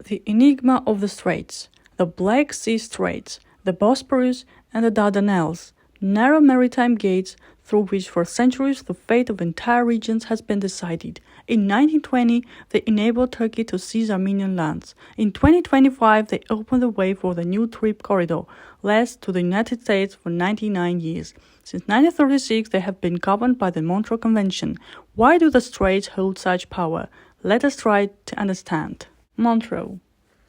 The Enigma of the Straits, the Black Sea Straits, the Bosporus and the Dardanelles, narrow maritime gates through which for centuries the fate of entire regions has been decided. In 1920, they enabled Turkey to seize Armenian lands. In 2025, they opened the way for the new TRIPP Corridor, led to the United States for 99 years. Since 1936, they have been governed by the Montreux Convention. Why do the Straits hold such power? Let us try to understand. Montreux.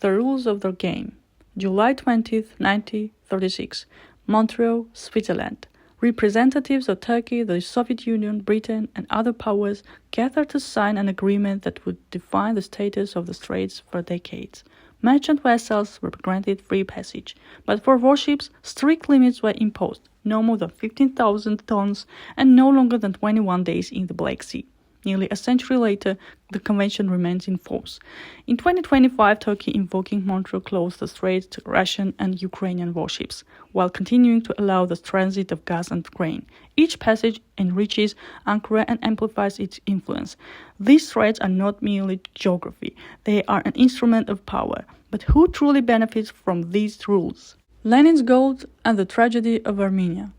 The rules of the game. July 20, 1936. Montreux, Switzerland. Representatives of Turkey, the Soviet Union, Britain, and other powers gathered to sign an agreement that would define the status of the Straits for decades. Merchant vessels were granted free passage, but for warships, strict limits were imposed, no more than 15,000 tons and no longer than 21 days in the Black Sea. Nearly a century later, the convention remains in force. In 2025, Turkey, invoking Montreux, closed the Straits to Russian and Ukrainian warships, while continuing to allow the transit of gas and grain. Each passage enriches Ankara and amplifies its influence. These Straits are not merely geography, they are an instrument of power. But who truly benefits from these rules? Lenin's gold and the tragedy of Armenia.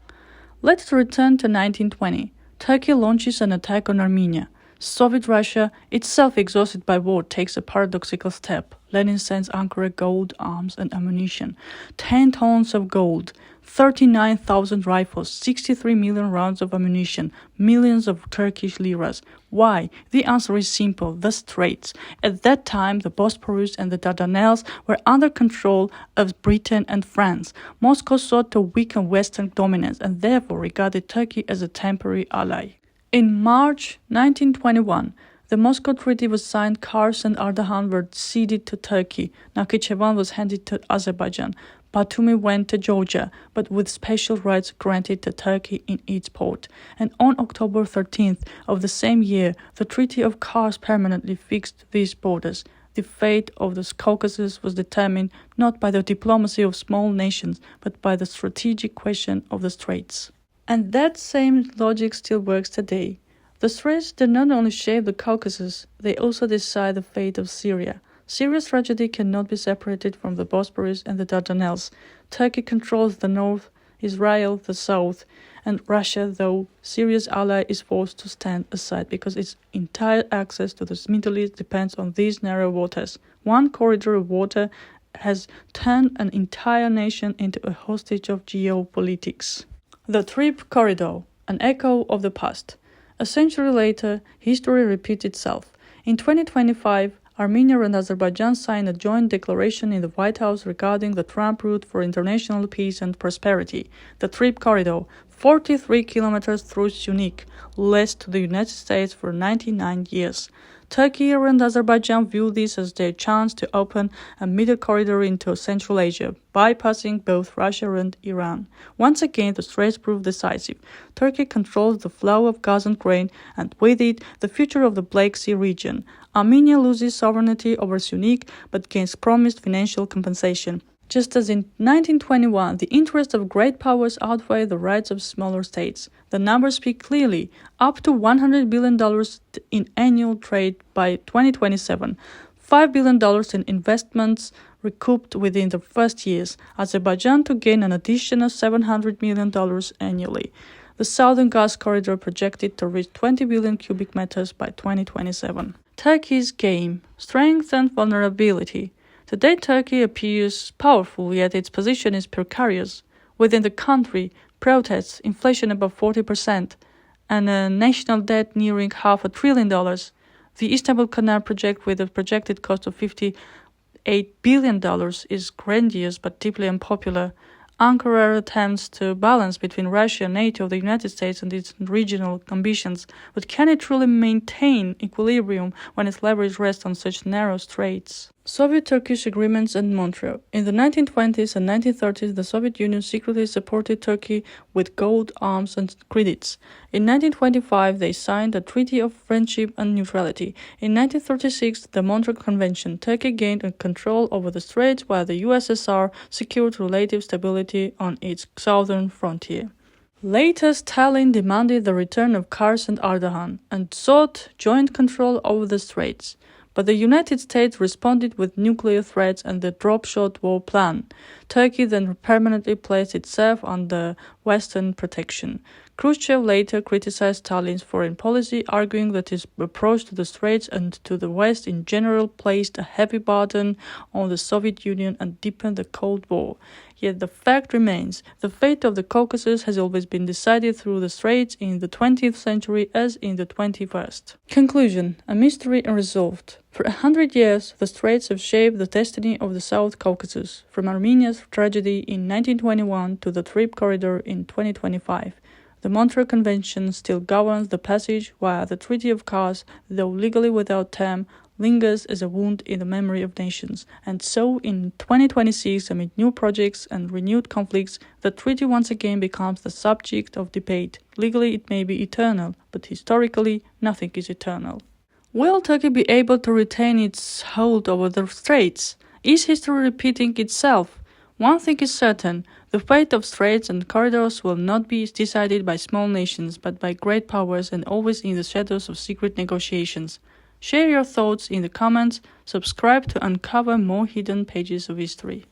Let's return to 1920. Turkey launches an attack on Armenia. Soviet Russia, itself exhausted by war, takes a paradoxical step. Lenin sends Ankara gold, arms, and ammunition. 10 tons of gold, 39,000 rifles, 63 million rounds of ammunition, millions of Turkish liras. Why? The answer is simple: the Straits. At that time, the Bosporus and the Dardanelles were under control of Britain and France. Moscow sought to weaken Western dominance and therefore regarded Turkey as a temporary ally. In March 1921, the Moscow Treaty was signed. Kars and Ardahan were ceded to Turkey. Nakhchivan was handed to Azerbaijan. Batumi went to Georgia, but with special rights granted to Turkey in its port. And on October 13th of the same year, the Treaty of Kars permanently fixed these borders. The fate of the Caucasus was determined not by the diplomacy of small nations, but by the strategic question of the Straits. And that same logic still works today. The Straits do not only shape the Caucasus, they also decide the fate of Syria. Syria's tragedy cannot be separated from the Bosporus and the Dardanelles. Turkey controls the north, Israel the south, and Russia, though Syria's ally, is forced to stand aside because its entire access to the Middle East depends on these narrow waters. One corridor of water has turned an entire nation into a hostage of geopolitics. The TRIPP Corridor, an echo of the past. A century later, history repeats itself. In 2025, Armenia and Azerbaijan signed a joint declaration in the White House regarding the Trump route for international peace and prosperity. The TRIPP Corridor, 43 kilometers through Syunik, led to the United States for 99 years. Turkey and Azerbaijan view this as their chance to open a middle corridor into Central Asia, bypassing both Russia and Iran. Once again, the Straits prove decisive. Turkey controls the flow of gas and grain, and with it, the future of the Black Sea region. Armenia loses sovereignty over Syunik, but gains promised financial compensation. Just as in 1921, the interests of great powers outweigh the rights of smaller states. The numbers speak clearly: up to $100 billion in annual trade by 2027, $5 billion in investments recouped within the first years, Azerbaijan to gain an additional $700 million annually. The Southern Gas Corridor projected to reach 20 billion cubic meters by 2027. Turkey's game, strength and vulnerability. Today, Turkey appears powerful, yet its position is precarious. Within the country, protests, inflation above 40%, and a national debt nearing $500 billion. The Istanbul Canal project, with a projected cost of $58 billion, is grandiose but deeply unpopular. Ankara attempts to balance between Russia, NATO, the United States, and its regional ambitions, but can it truly maintain equilibrium when its leverage rests on such narrow straits? Soviet-Turkish agreements and Montreux. In the 1920s and 1930s, the Soviet Union secretly supported Turkey with gold, arms, and credits. In 1925, they signed a Treaty of Friendship and Neutrality. In 1936, the Montreux Convention. Turkey gained control over the Straits, while the USSR secured relative stability on its southern frontier. Later, Stalin demanded the return of Kars and Ardahan and sought joint control over the Straits. But the United States responded with nuclear threats and the drop-shot war plan. Turkey then permanently placed itself under Western protection. Khrushchev later criticized Stalin's foreign policy, arguing that his approach to the Straits and to the West in general placed a heavy burden on the Soviet Union and deepened the Cold War. Yet the fact remains, the fate of the Caucasus has always been decided through the Straits in the 20th century as in the 21st. Conclusion: a mystery unresolved. For 100 years, the Straits have shaped the destiny of the South Caucasus, from Armenia's tragedy in 1921 to the TRIPP Corridor in 2025. The Montreux Convention still governs the passage, while the Treaty of Kars, though legally without term, lingers as a wound in the memory of nations. And so, in 2026, amid new projects and renewed conflicts, the treaty once again becomes the subject of debate. Legally, it may be eternal, but historically, nothing is eternal. Will Turkey be able to retain its hold over the Straits? Is history repeating itself? One thing is certain, the fate of straits and corridors will not be decided by small nations, but by great powers and always in the shadows of secret negotiations. Share your thoughts in the comments, subscribe to uncover more hidden pages of history.